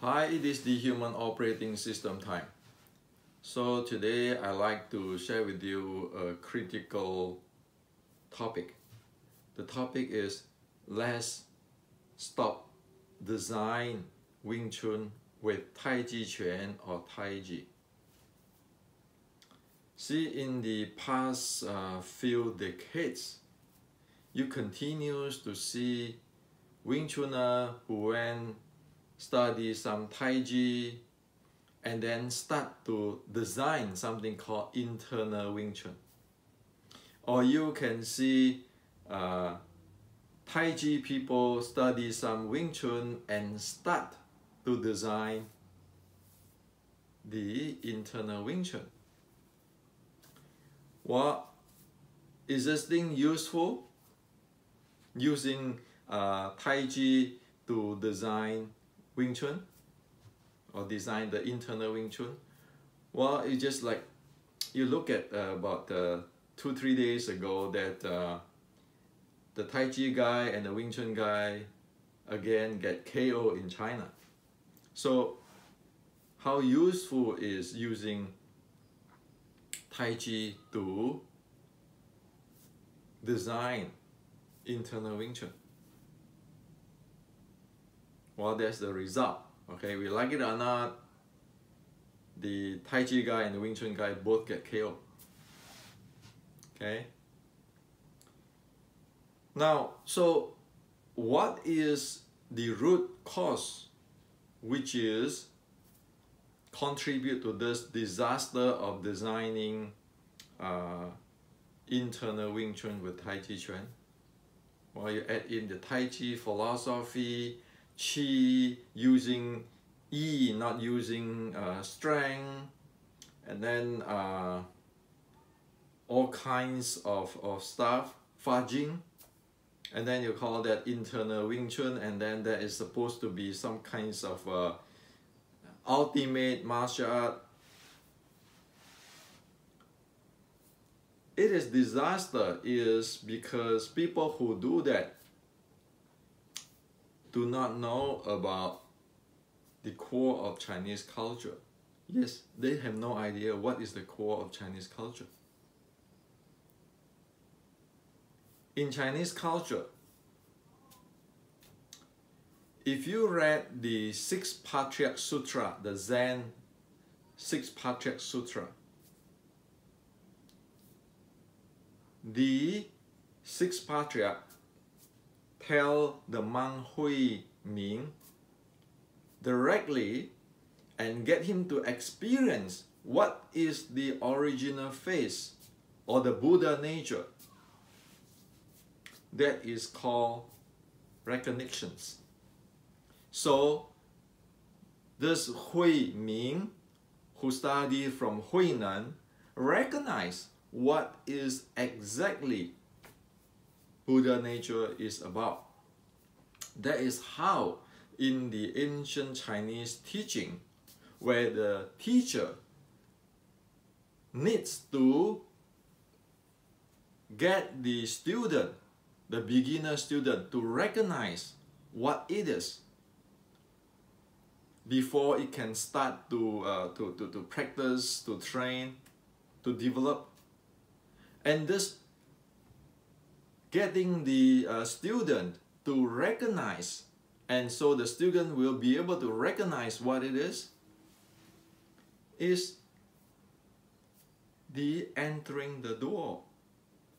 Hi, it is the Human Operating System time. So today I like to share with you a critical topic. The topic is let's stop design Wing Chun with Tai Chi Chuan or Tai Chi. See, in the past few decades, you continue to see Wing Chunner who went study some Tai Chi and then start to design something called internal Wing Chun. Or you can see Tai Chi people study some Wing Chun and start to design the internal Wing Chun. Well, is this thing useful? Using Tai Chi to design Wing Chun or design the internal Wing Chun? Well, it's just like you look at about 2-3 days ago that the Tai Chi guy and the Wing Chun guy again get KO in China. So how useful is using Tai Chi to design internal Wing Chun? Well, that's the result. Okay, we like it or not, the Tai Chi guy and the Wing Chun guy both get KO. Okay. Now, so what is the root cause which is contribute to this disaster of designing internal Wing Chun with Tai Chi Chuan? Well, you add in the Tai Chi philosophy, Qi, using Yi, not using strength, and then all kinds of stuff, fudging, and then you call that internal Wing Chun, and then that is supposed to be some kinds of ultimate martial art. It is disaster is because people who do that do not know about the core of Chinese culture. Yes, they have no idea what is the core of Chinese culture. In Chinese culture, if you read the Six Patriarch Sutra, the Zen Six Patriarch Sutra, the Six Patriarch tell the monk Hui Ming directly and get him to experience what is the original face or the Buddha nature. That is called recognitions. So this Hui Ming, who studied from Huinan, recognize what is exactly Buddha nature is about. That is how in the ancient Chinese teaching, where the teacher needs to get the student, the beginner student, to recognize what it is before it can start to practice, to train, to develop. And this getting the student to recognize, and so the student will be able to recognize what it is the entering the door.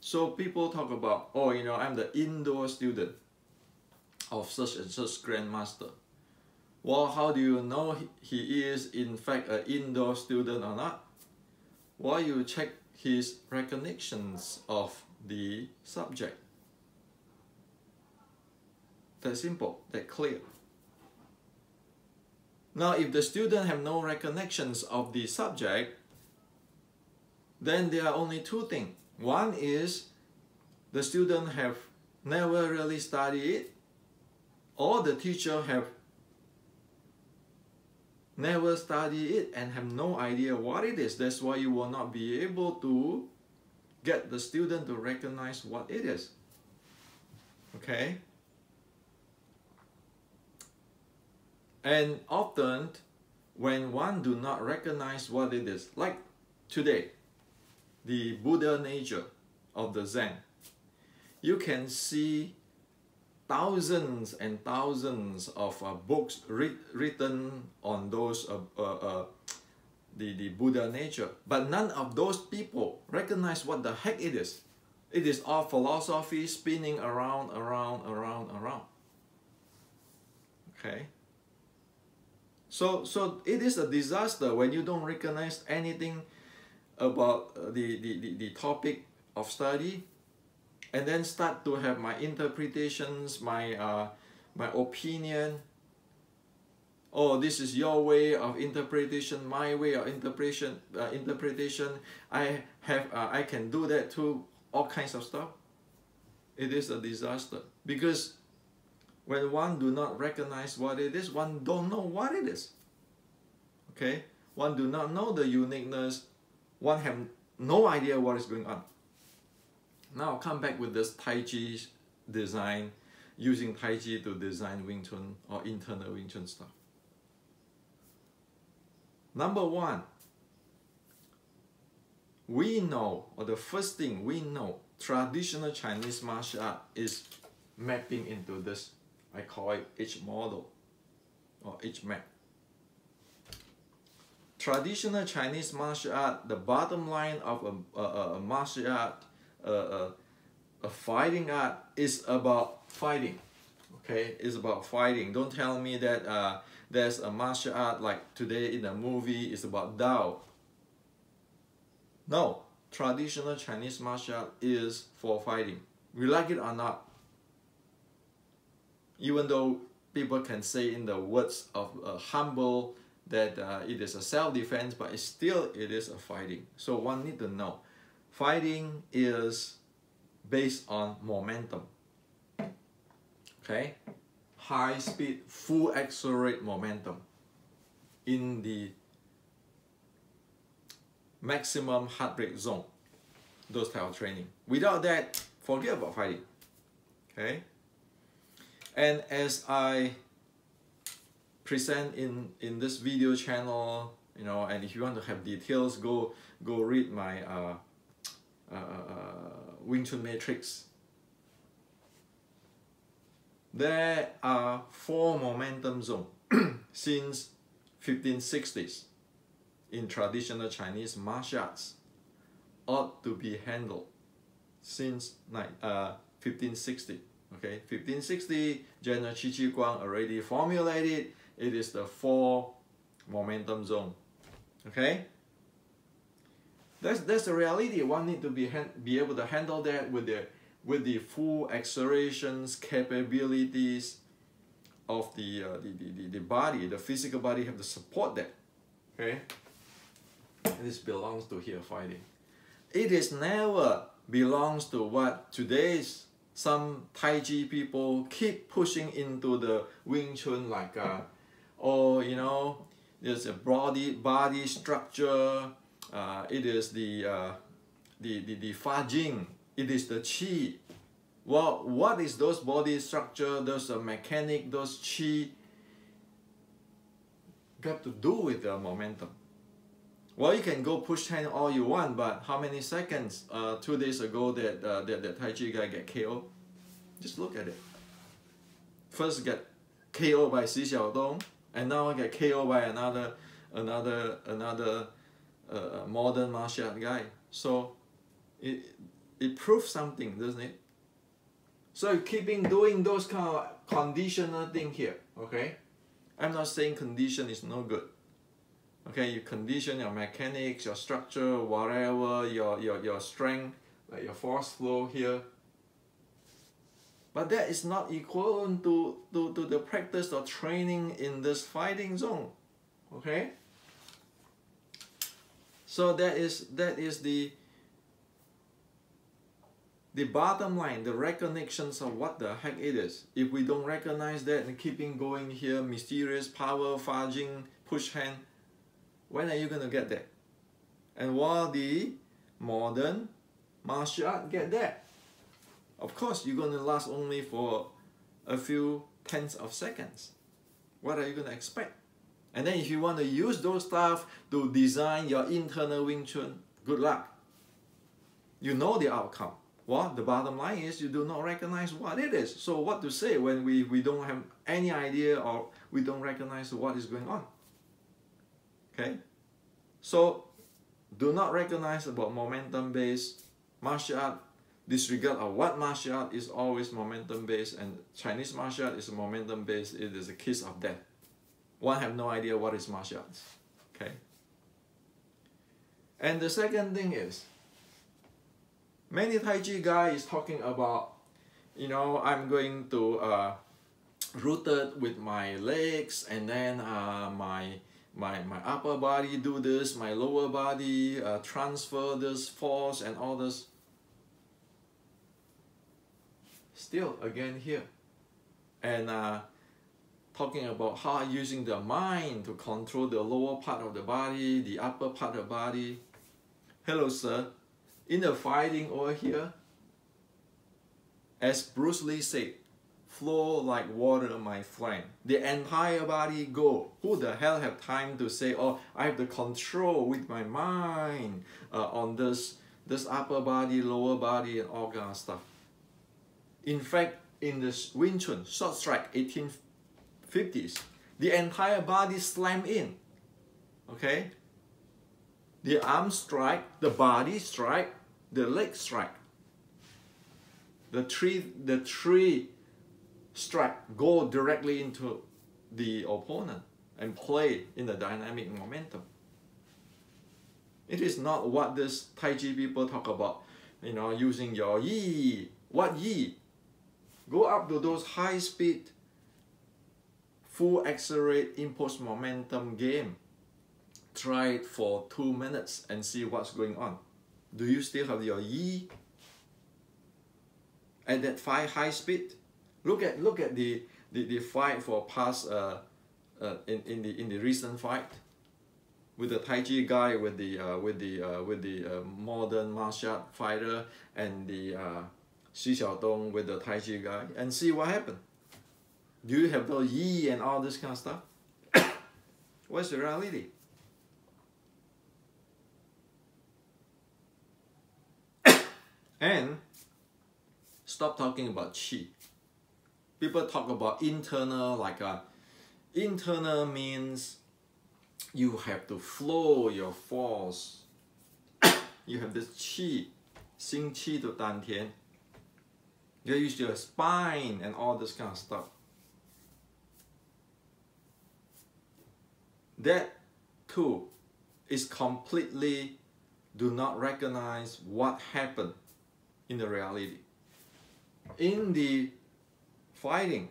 So people talk about, oh, you know, I'm the indoor student of such and such grandmaster. Well, how do you know he is in fact an indoor student or not? Well, you check his recognitions of the subject. That simple, that clear. Now, if the student have no recollections of the subject, then there are only two things. One is the student have never really studied it, or the teacher have never studied it and have no idea what it is. That's why you will not be able to get the student to recognize what it is. Okay? And often, when one do not recognize what it is, like today, the Buddha nature of the Zen, you can see thousands and thousands of books written on those the Buddha nature, but none of those people recognize what the heck it is. It is all philosophy spinning around. Okay. So it is a disaster when you don't recognize anything about the topic of study, and then start to have my interpretations, my opinion. Oh, this is your way of interpretation, my way of interpretation. I can do that too. All kinds of stuff. It is a disaster because when one do not recognize what it is, one don't know what it is. Okay, one do not know the uniqueness. One have no idea what is going on. Now come back with this Tai Chi design, using Tai Chi to design Wing Chun or internal Wing Chun stuff. Number one, we know, or the first thing we know, traditional Chinese martial art is mapping into this, I call it H model or H map. Traditional Chinese martial art, the bottom line of a martial art, a fighting art, is about fighting. Okay, it's about fighting. Don't tell me that there's a martial art like today in a movie is about Dao. No, traditional Chinese martial art is for fighting. We like it or not. Even though people can say in the words of humble that it is a self-defense, but it is a fighting. So one need to know, fighting is based on momentum. Okay, high speed, full accelerate momentum in the maximum heart rate zone, those type of training. Without that, forget about fighting. Okay, and as I present in this video channel, you know, and if you want to have details, go read my Wing Chun Matrix. There are 4 momentum zones since 1560s in traditional Chinese martial arts, ought to be handled since 1560. Okay, 1560, General Qi Shi Guang already formulated. It is the 4 momentum zone. Okay, that's the reality. One need to be able to handle that with the full accelerations, capabilities of the body. The physical body have to support that. Okay, this belongs to here fighting. It is never belongs to what today's some Tai Chi people keep pushing into the Wing Chun, like oh, you know, there's a body structure. It is the Fa Jing. It is the Qi. Well, what is those body structure? Those mechanic, those Qi got to do with the momentum. Well, you can go push hand all you want, but how many seconds 2 days ago that Tai Chi guy get KO? Just look at it. First get KO by Xi Xiaodong, and now get KO by another modern martial art guy. So it proves something, doesn't it? So keeping doing those kind of conditional thing here. Okay, I'm not saying condition is no good. Okay, you condition your mechanics, your structure, whatever, your strength, like your force flow here. But that is not equivalent to the practice or training in this fighting zone. Okay? So that is the bottom line, the recognitions of what the heck it is. If we don't recognize that and keeping going here, mysterious power, Fa Jing, push hand, when are you going to get that? And while the modern martial art get that, of course you're going to last only for a few tenths of seconds. What are you going to expect? And then if you want to use those stuff to design your internal Wing Chun, good luck. You know the outcome. Well, the bottom line is you do not recognize what it is. So what to say when we don't have any idea or we don't recognize what is going on? Okay? So do not recognize about momentum-based martial art. Disregard of what martial art is always momentum-based, and Chinese martial art is momentum-based. It is a kiss of death. One have no idea what is martial arts. Okay? And the second thing is, many Tai Chi guys talking about, you know, I'm going to rooted with my legs, and then my upper body do this, my lower body transfer this force and all this. Still again here, and talking about how using the mind to control the lower part of the body, the upper part of the body. Hello, sir. In the fighting over here, as Bruce Lee said, flow like water, my friend. The entire body go. Who the hell have time to say, oh, I have the control with my mind on this upper body, lower body, and all kind of stuff. In fact, in this Wing Chun, short strike, 1850s, the entire body slam in. Okay? The arm strike, the body strike, the leg strike. The three strike go directly into the opponent and play in the dynamic momentum. It is not what this Tai Chi people talk about, you know, using your yi. What yi? Go up to those high speed, full accelerate impulse momentum game. Try it for 2 minutes and see what's going on. Do you still have your yi at that high speed? Look at the fight for past in the recent fight with the Tai Chi guy with the modern martial art fighter and the Xu Xiaodong with the Tai Chi guy, and see what happened. Do you have those yi and all this kind of stuff? What's the reality? And stop talking about qi. People talk about internal, like internal means you have to flow your force. You have this qi, xing qi to dan tian. You use your spine and all this kind of stuff. That too is completely do not recognize what happened in the reality. In the fighting,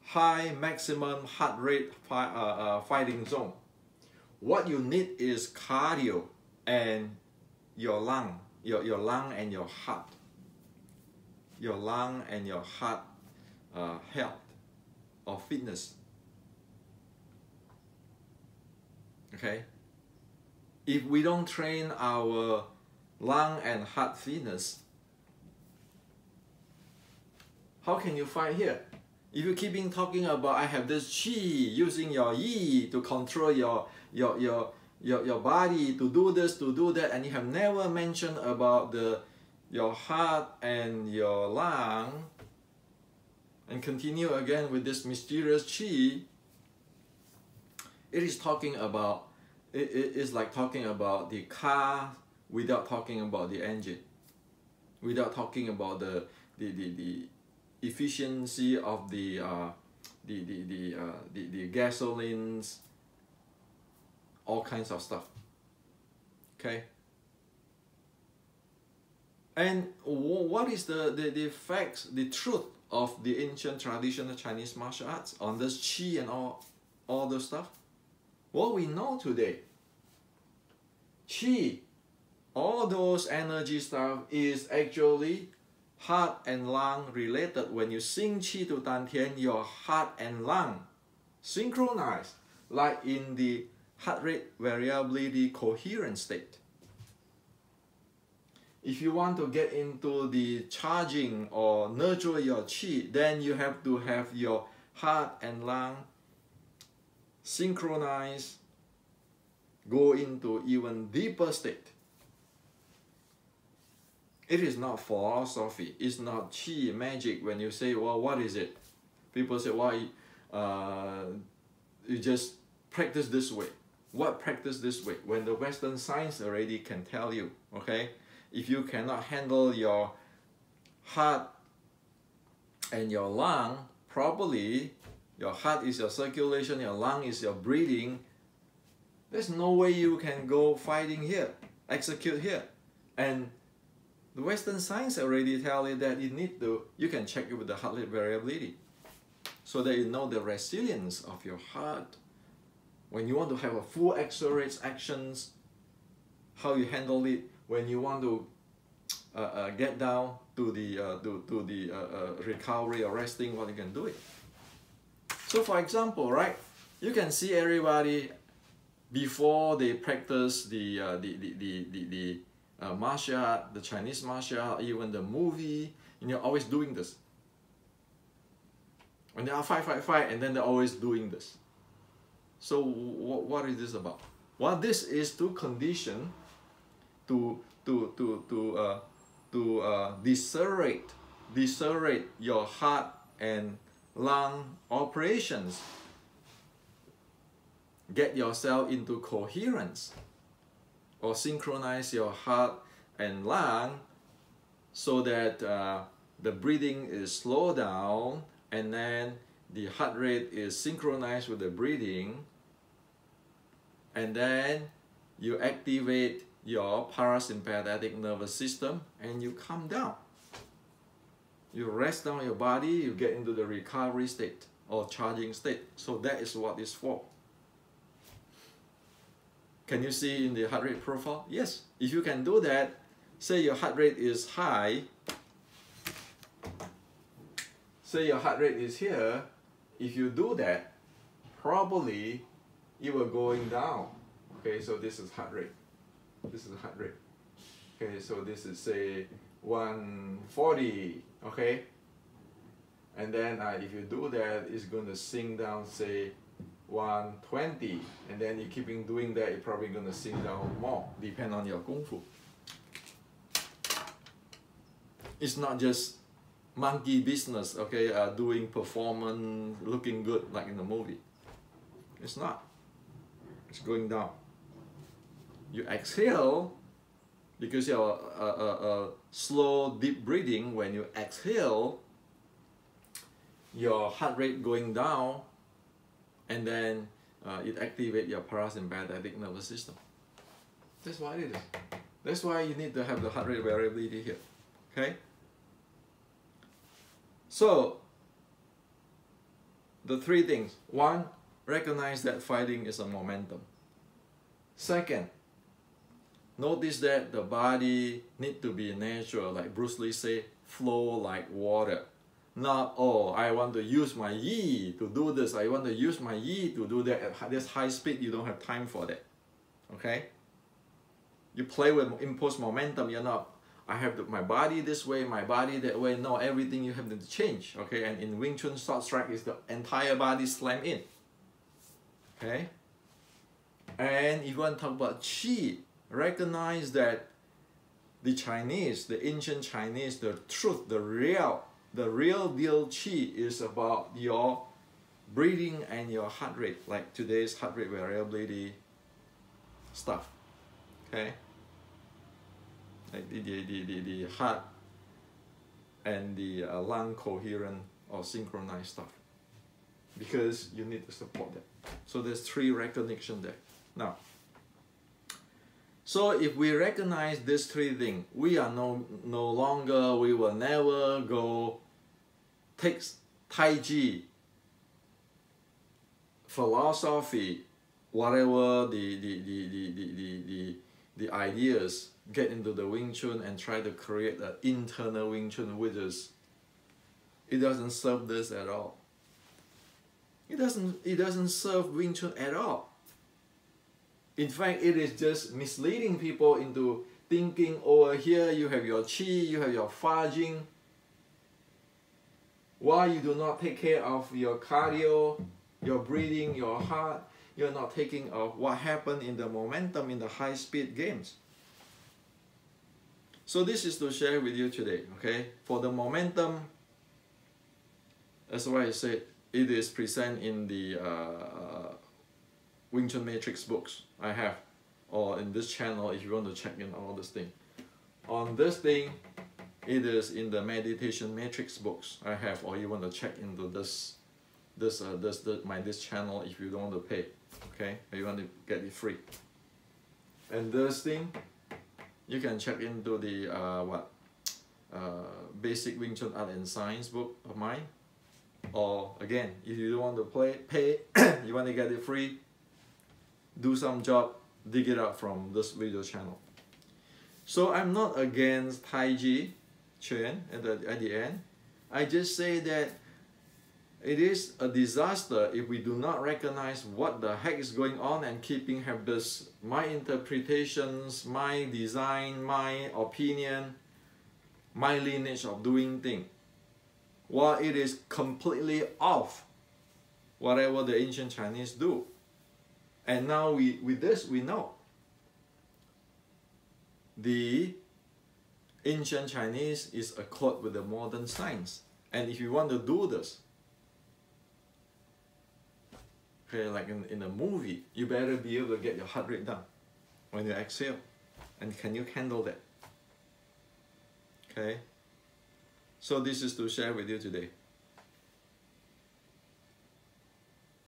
high maximum heart rate fighting zone, what you need is cardio and your lung, your lung and your heart. Your lung and your heart health or fitness. Okay? If we don't train our lung and heart fitness, how can you fight here? If you keep talking about I have this qi, using your yi to control your body to do this, to do that, and you have never mentioned about your heart and your lung, and continue again with this mysterious qi, it is talking about, it is like talking about the car without talking about the engine, without talking about the efficiency of the gasolines, all kinds of stuff. Okay. And what is the facts, the truth of the ancient traditional Chinese martial arts on this qi and all those stuff? What we know today, qi, all those energy stuff is actually heart and lung related. When you sing qi to dan tian, your heart and lung synchronize, like in the heart rate variability coherent state. If you want to get into the charging or nurture your qi, then you have to have your heart and lung synchronize, go into even deeper state. It is not philosophy, it's not qi magic. When you say, well, what is it? People say, why you just practice this way. What practice this way? When the Western science already can tell you, okay? If you cannot handle your heart and your lung properly, your heart is your circulation, your lung is your breathing, there's no way you can go fighting here, execute here. And the Western science already tell you that you can check it with the heart rate variability, so that you know the resilience of your heart. When you want to have a full accelerates actions, how you handle it. When you want to get down to the recovery or resting, what you can do it. So for example, right, you can see everybody before they practice the martial art, the Chinese martial art, even the movie, and you're always doing this. When they are fight, and then they're always doing this. So what is this about? Well, this is to condition to decelerate your heart and lung operations. Get yourself into coherence, or synchronize your heart and lung so that the breathing is slowed down, and then the heart rate is synchronized with the breathing, and then you activate your parasympathetic nervous system and you calm down. You rest down your body, you get into the recovery state or charging state. So that is what it's for. Can you see in the heart rate profile? Yes. If you can do that, say your heart rate is high, say your heart rate is here, if you do that, probably you are going down. Okay, so this is heart rate. This is heart rate. Okay, so this is say 140. Okay, and then if you do that, it's going to sink down, say 120, and then you keeping doing that, you're probably going to sink down more, depend on your kung fu. It's not just monkey business, okay, doing performance, looking good like in the movie. It's not. It's going down. You exhale, because you're slow, deep breathing. When you exhale, your heart rate going down, and then it activates your parasympathetic nervous system. That's why it is. That's why you need to have the heart rate variability here. Okay? So, the three things. One, recognize that fighting is a momentum. Second, notice that the body needs to be natural, like Bruce Lee say, flow like water. Not, oh, I want to use my yi to do this, I want to use my yi to do that. At this high speed, you don't have time for that. Okay? You play with impulse momentum, you're not, I have my body this way, my body that way. No, everything you have to change. Okay? And in Wing Chun short strike is the entire body slam in. Okay? And if you want to talk about qi, recognize that the Chinese, the ancient Chinese, the truth, the real deal qi is about your breathing and your heart rate, like today's heart rate variability stuff. Okay? Like the heart and the lung coherent or synchronized stuff. Because you need to support that. So there's three recognition there. Now, so if we recognize these three things, we are no longer, we will never go take Tai Chi, philosophy, whatever the ideas, get into the Wing Chun and try to create an internal Wing Chun, which is, it doesn't serve this at all. It doesn't serve Wing Chun at all. In fact, it is just misleading people into thinking over here you have your qi, you have your fa jing. Why you do not take care of your cardio, your breathing, your heart? You're not taking of what happened in the momentum in the high-speed games. So this is to share with you today, okay? For the momentum, that's why I said it is present in the Wing Chun Matrix books I have, or in this channel if you want to check in all this thing. On this thing, it is in the Meditation Matrix books I have, or you want to check into this channel if you don't want to pay, okay? Or you want to get it free. And this thing, you can check into the Basic Wing Chun Art and Science book of mine. Or again, if you don't want to pay, you want to get it free, do some job, dig it out from this video channel. So I'm not against Tai Chi Chuan at the end. I just say that it is a disaster if we do not recognize what the heck is going on and have this, my interpretations, my design, my opinion, my lineage of doing things, while it is completely off whatever the ancient Chinese do. And now with this we know the ancient Chinese is accord with the modern science. And if you want to do this, okay, like in a movie, you better be able to get your heart rate down when you exhale. And can you handle that? Okay? So this is to share with you today.